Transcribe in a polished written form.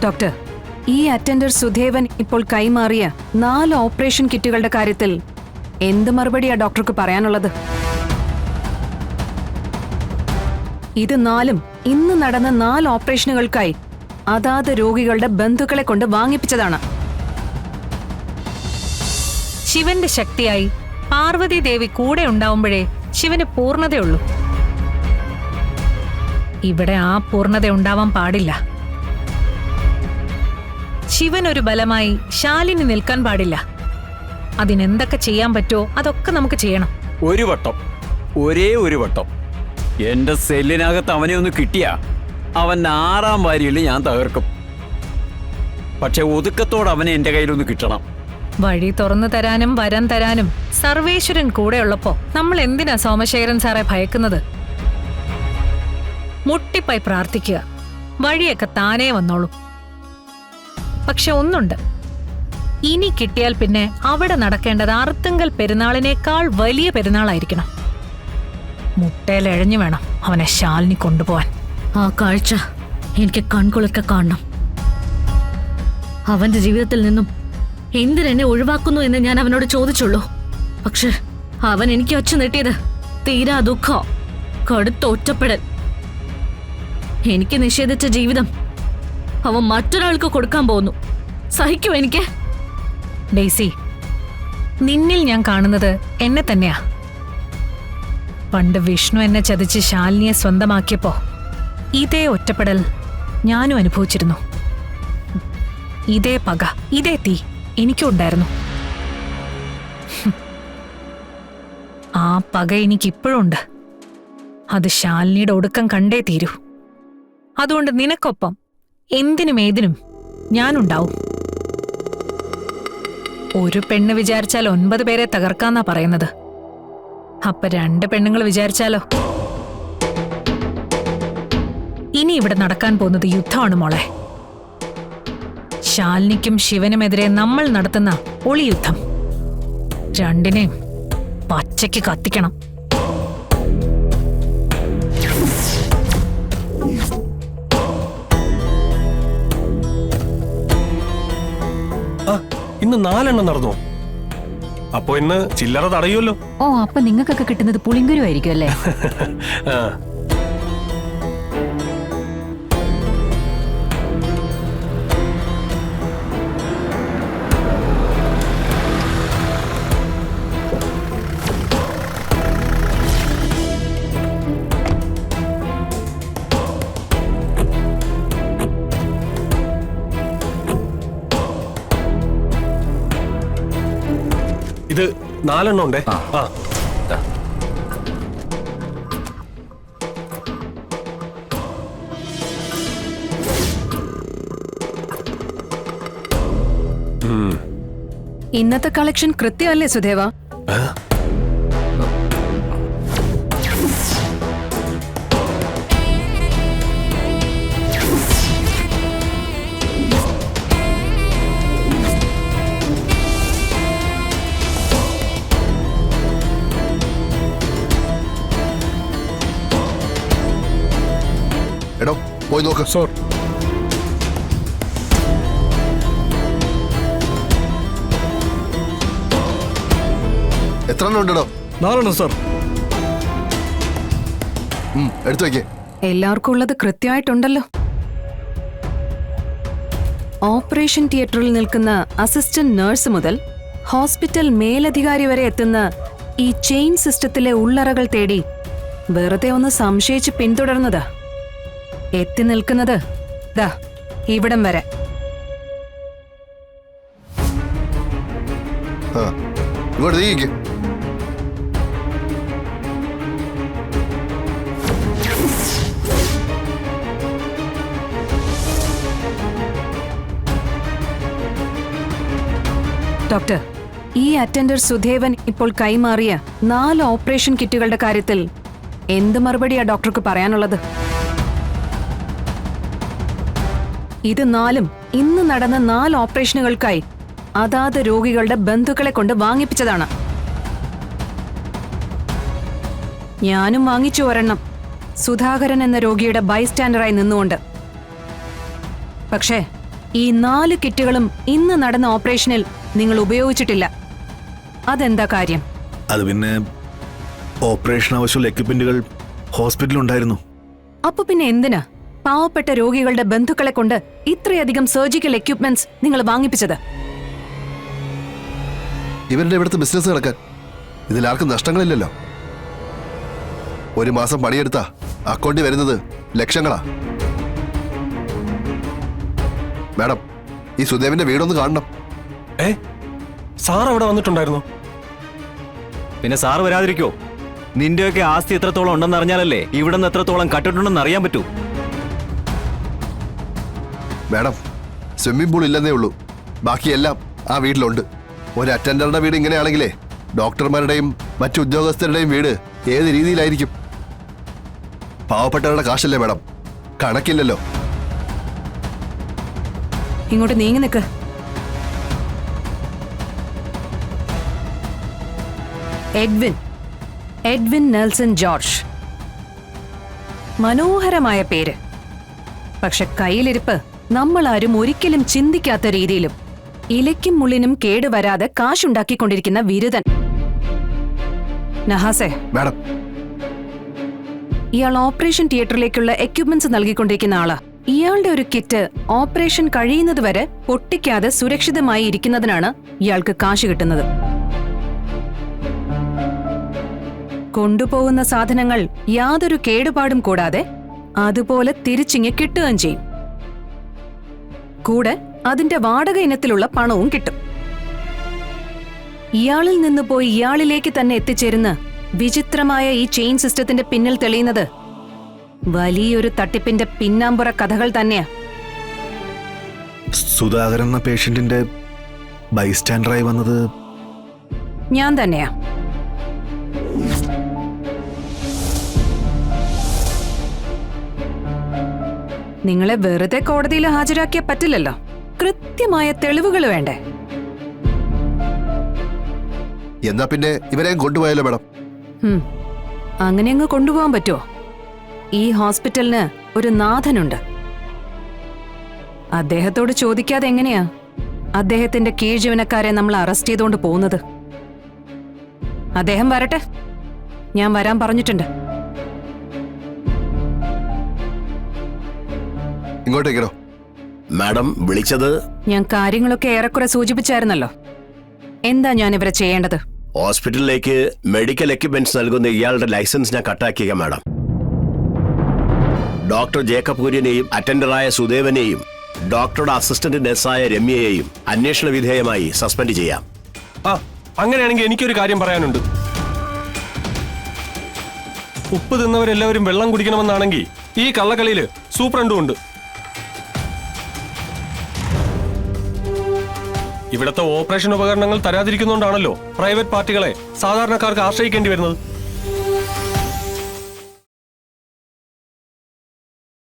Doctor, ഈ attender Sudhevan ഇപ്പോൾ കൈമാറിയ 4 ഓപ്പറേഷൻ കിറ്റുകളുടെ കാര്യത്തിൽ എന്ത് മറുപടിയാ ഡോക്ടർക്ക് പറയാനുള്ളത്? ഇത് 4ഉം ഇന്ന് നടന്ന 4 ഓപ്പറേഷനുകൾക്കായി അതാത് രോഗികളുടെ ബന്ധുക്കളെ കൊണ്ട് വാങ്ങിപ്പിച്ചതാണ്. ശിവന്റെ ശക്തിയായി പാർവതി ദേവി കൂടെ ഉണ്ടാവുമ്പോഴേ ശിവന് പൂർണ്ണതയുള്ളൂ. ഇവിടെ ആ പൂർണ്ണത ഉണ്ടാവാൻ പാടില്ല. ശിവൻ ഒരു ബലമായി ശാലിനി നിൽക്കാൻ പാടില്ല. അതിനെന്തൊക്കെ ചെയ്യാൻ പറ്റുമോ അതൊക്കെ നമുക്ക് ചെയ്യണം. ഒരു വട്ടം, ഒരേ ഒരു വട്ടം എന്റെ സെല്ലിനകത്ത് അവനെ ഒന്ന് കിട്ടിയാ അവൻ 6ാം വാരിയിൽ ഞാൻ തകർക്കും. പക്ഷെ ഒതുക്കത്തോടെ അവനെ എന്റെ കയ്യിലൊന്ന് കിട്ടണം. വഴി തുറന്നു തരാനും വരം തരാനും സർവേശ്വരൻ കൂടെ ഉള്ളപ്പോ നമ്മൾ എന്തിനാ സോമശേഖരൻ സാറെ ഭയക്കുന്നത്? മുട്ടിപ്പായി പ്രാർത്ഥിക്കുക, വഴിയൊക്കെ താനേ വന്നോളൂ. പക്ഷെ ഒന്നുണ്ട്, ഇനി കിട്ടിയാൽ പിന്നെ അവിടെ നടക്കേണ്ടത് അർത്തുങ്കൽ പെരുന്നാളിനേക്കാൾ വലിയ പെരുന്നാളായിരിക്കണം. മുട്ടയിലെഴഞ്ഞു വേണം അവനെ ശാലിനി കൊണ്ടുപോവാൻ. ആ കാഴ്ച എനിക്ക് കൺകുളിർക്കെ കാണണം. അവന്റെ ജീവിതത്തിൽ നിന്നും എന്തിനെന്നെ ഒഴിവാക്കുന്നു എന്ന് ഞാൻ അവനോട് ചോദിച്ചുള്ളൂ. പക്ഷെ അവൻ എനിക്ക് വച്ചു നീട്ടിയത് തീരാ ദുഃഖം, കടുത്ത ഒറ്റപ്പെടൽ. എനിക്ക് നിഷേധിച്ച ജീവിതം അവൻ മറ്റൊരാൾക്ക് കൊടുക്കാൻ പോകുന്നു. സഹിക്കൂ എനിക്ക്? ഡെയ്സി, നിന്നിൽ ഞാൻ കാണുന്നത് എന്നെ തന്നെയാ. പണ്ട് വിഷ്ണു എന്നെ ചതിച്ച് ശാലിനിയെ സ്വന്തമാക്കിയപ്പോ ഇതേ ഒറ്റപ്പെടൽ ഞാനും അനുഭവിച്ചിരുന്നു. ഇതേ പക, ഇതേ തീ എനിക്കും ഉണ്ടായിരുന്നു. ആ പക എനിക്കിപ്പോഴും ഉണ്ട്. അത് ശാലിനിയുടെ ഒടുക്കം കണ്ടേ തീരൂ. അതുകൊണ്ട് നിനക്കൊപ്പം എന്തിനും ഏതിനും ഞാനുണ്ടാവും. ഒരു പെണ്ണ് വിചാരിച്ചാൽ 9 പേരെ തകർക്കാന്നാ പറയുന്നത്. അപ്പൊ 2 പെണ്ണുങ്ങൾ വിചാരിച്ചാലോ? ഇനി ഇവിടെ നടക്കാൻ പോകുന്നത് യുദ്ധമാണ് മോളെ. ശാലിനിക്കും ശിവനുമെതിരെ നമ്മൾ നടത്തുന്ന ഒളിയുദ്ധം. 2നെയും പച്ചയ്ക്ക് കത്തിക്കണം. ഇന്ന് 4 നടന്നു. അപ്പൊ ഇന്ന് ചില്ലറ തടയുമല്ലോ. ഓ, അപ്പൊ നിങ്ങൾക്കൊക്കെ കിട്ടുന്നത് പുളിങ്കുരു ആയിരിക്കും അല്ലേ? ഇത് 4 ഉണ്ടേ. ഇന്നത്തെ കളക്ഷൻ കൃത്യമല്ലേ സുധേവ? എടോ, പോയി നോക്ക്. സോർ. എത്ര എണ്ണം ഉണ്ടോ? 4 സർ. എടുത്തു വയ്ക്കേ. എല്ലാവർക്കും ഉള്ളത് കൃത്യമായിട്ടുണ്ടല്ലോ. ഓപ്പറേഷൻ തിയേറ്ററിൽ നിൽക്കുന്ന അസിസ്റ്റന്റ് നഴ്സ് മുതൽ ഹോസ്പിറ്റൽ മേലധികാരി വരെ എത്തുന്ന ഈ ചെയിൻ സിസ്റ്റത്തിലെ ഉള്ളറകൾ തേടി വെറുതെ ഒന്ന് സംശയിച്ച് പിന്തുടർന്നതാ. എത്തി നിൽക്കുന്നത് ദാ ഇവിടം വരെ. ഇങ്ങോട്ട് നീക്ക്. ഡോക്ടർ, ഈ അറ്റൻഡർ സുധേവൻ ഇപ്പോൾ കൈമാറിയ 4 ഓപ്പറേഷൻ കിറ്റുകളുടെ കാര്യത്തിൽ എന്ത് മറുപടിയാ ഡോക്ടർക്ക് പറയാനുള്ളത്? ഇത് 4ഉം ഇന്ന് നടന്ന 4 ഓപ്പറേഷനുകൾക്കായി അതാത് രോഗികളുടെ ബന്ധുക്കളെ കൊണ്ട് വാങ്ങിപ്പിച്ചതാണ്. ഞാനും വാങ്ങിച്ചു ഒരെണ്ണം, സുധാകരൻ എന്ന രോഗിയുടെ ബൈസ്റ്റാൻഡറായി നിന്നുകൊണ്ട്. പക്ഷേ ഈ 4 കിറ്റുകളും ഇന്ന് നടന്ന ഓപ്പറേഷനിൽ നിങ്ങൾ ഉപയോഗിച്ചിട്ടില്ല. അതെന്താ കാര്യം? അത് പിന്നെ ഓപ്പറേഷൻ ആവശ്യമുള്ള എക്യുപ്മെന്റുകൾ ഹോസ്പിറ്റലിലുണ്ടായിരുന്നു. അപ്പൊ പിന്നെ എന്തിനാ പാവപ്പെട്ട രോഗികളുടെ ബന്ധുക്കളെ കൊണ്ട് ഇത്രയധികം സർജിക്കൽ എക്യുപ്മെന്റ്സ് നിങ്ങൾ വാങ്ങിപ്പിച്ചത്? ഇവരുടെ ഇവിടുത്തെ ബിസിനസ് കിടക്കാൻ ഇതിലാർക്കും നഷ്ടങ്ങളില്ലല്ലോ. ഒരു മാസം പണിയെടുത്താ അക്കൗണ്ടിൽ വരുന്നത് ലക്ഷങ്ങളാ. മാഡം, ഈ സുദേവിന്റെ വീടൊന്ന് കാണണം. സാർ അവിടെ വന്നിട്ടുണ്ടായിരുന്നു? പിന്നെ സാറ് വരാതിരിക്കോ? നിന്റെയൊക്കെ ആസ്തി എത്രത്തോളം ഉണ്ടെന്ന് അറിഞ്ഞാലല്ലേ ഇവിടെ നിന്ന് എത്രത്തോളം കട്ടിട്ടുണ്ടെന്ന് അറിയാൻ പറ്റൂ. മാഡം, സ്വിമ്മിംഗ് പൂൾ ഇല്ലെന്നേ ഉള്ളൂ, ബാക്കിയെല്ലാം ആ വീട്ടിലുണ്ട്. ഒരു അറ്റൻഡറുടെ വീട് ഇങ്ങനെയാണെങ്കിലേ ഡോക്ടർമാരുടെയും മറ്റു ഉദ്യോഗസ്ഥരുടെയും വീട് ഏത് രീതിയിലായിരിക്കും? പാവപ്പെട്ടവരുടെ കാശല്ലേ മാഡം, കണക്കില്ലല്ലോ. ഇങ്ങോട്ട് നീങ്ങി നിൽക്ക്. Edwin Nelson George. മനോഹരമായ പേര്. പക്ഷെ കയ്യിലിരിപ്പ് നമ്മളാരും ഒരിക്കലും ചിന്തിക്കാത്ത രീതിയിലും ഇലയ്ക്കും മുള്ളിനും കേടുവരാതെ കാശുണ്ടാക്കിക്കൊണ്ടിരിക്കുന്ന വിരുദൻ. നഹാസെ, മാഡം, ഇയാൾ ഓപ്പറേഷൻ തിയേറ്ററിലേക്കുള്ള എക്യുപ്മെന്റ്സ് നൽകിക്കൊണ്ടിരിക്കുന്ന ആളാ. ഇയാളുടെ ഒരു കിറ്റ് ഓപ്പറേഷൻ കഴിയുന്നതുവരെ പൊട്ടിക്കാതെ സുരക്ഷിതമായി ഇരിക്കുന്നതിനാണ് ഇയാൾക്ക് കാശ് കിട്ടുന്നത്. കൊണ്ടുപോകുന്ന സാധനങ്ങൾ യാതൊരു കേടുപാടും കൂടാതെ അതുപോലെ തിരിച്ചിങ്ങ് കിട്ടുകയും ചെയ്യും. കൂടെ അതിന്റെ വാടക ഇനത്തിലുള്ള പണവും കിട്ടും. ഇയാളിൽ നിന്ന് പോയി ഇയാളിലേക്ക് തന്നെ എത്തിച്ചേരുന്ന വിചിത്രമായ ഈ ചെയിൻ സിസ്റ്റത്തിന്റെ പിന്നിൽ തെളിയുന്നത് വലിയൊരു തട്ടിപ്പിന്റെ പിന്നാമ്പുറ കഥകൾ തന്നെയാ. സുധാകരൻ എന്ന പേഷ്യന്റിന്റെ ബൈസ്റ്റാൻഡറായി വന്നത് ഞാൻ തന്നെയാ. നിങ്ങളെ വെറുതെ കോടതിയിൽ ഹാജരാക്കിയാൽ പറ്റില്ലല്ലോ. കൃത്യമായ തെളിവുകൾ വേണ്ടേ? എന്നാ പിന്നെ ഇവരെയും കൊണ്ടുപോയാലോ മാഡം? അങ്ങനെ അങ്ങ് കൊണ്ടുപോകാൻ പറ്റുമോ? ഈ ഹോസ്പിറ്റലിന് ഒരു നാഥനുണ്ട്. അദ്ദേഹത്തോട് ചോദിക്കാതെ എങ്ങനെയാ അദ്ദേഹത്തിന്റെ കീഴ് ജീവനക്കാരെ നമ്മൾ അറസ്റ്റ് ചെയ്തുകൊണ്ട് പോകുന്നത്? അദ്ദേഹം വരട്ടെ, ഞാൻ വരാൻ പറഞ്ഞിട്ടുണ്ട്. ഇങ്ങോട്ടേക്കോ മാഡം വിളിച്ചത്? ഞാൻ കാര്യങ്ങളൊക്കെ ഏറെക്കുറെ സൂചിപ്പിച്ചായിരുന്നല്ലോ. എന്താ ഞാൻ ഇവരെ ചെയ്യേണ്ടത്? ഹോസ്പിറ്റലിലേക്ക് മെഡിക്കൽ എക്യുപ്മെന്റ്സ് നൽകുന്ന ഇയാളുടെ ലൈസൻസ് ഞാൻ കട്ടാക്കിയ മാഡം. ഡോക്ടർ ജേക്കബ് കുര്യനെയും അറ്റൻഡറായ സുദേവനെയും ഡോക്ടറുടെ അസിസ്റ്റന്റ് നഴ്സായ രമ്യയെയും അന്വേഷണ വിധേയമായി സസ്പെൻഡ് ചെയ്യാം. അങ്ങനെയാണെങ്കിൽ എനിക്കൊരു കാര്യം പറയാനുണ്ട്. ഉപ്പ് തിന്നവരെല്ലാവരും വെള്ളം കുടിക്കണമെന്നാണെങ്കിൽ ഈ കള്ളക്കളിയില് സൂപ്രണ്ടും ഉണ്ട്. ഇവിടത്തെ ഓപ്പറേഷൻ ഉപകരണങ്ങൾ തരാതിരിക്കുന്നോണ്ടാണല്ലോ പ്രൈവറ്റ് പാർട്ടികളെ സാധാരണക്കാർക്ക് ആശ്രയിക്കേണ്ടി വരുന്നത്.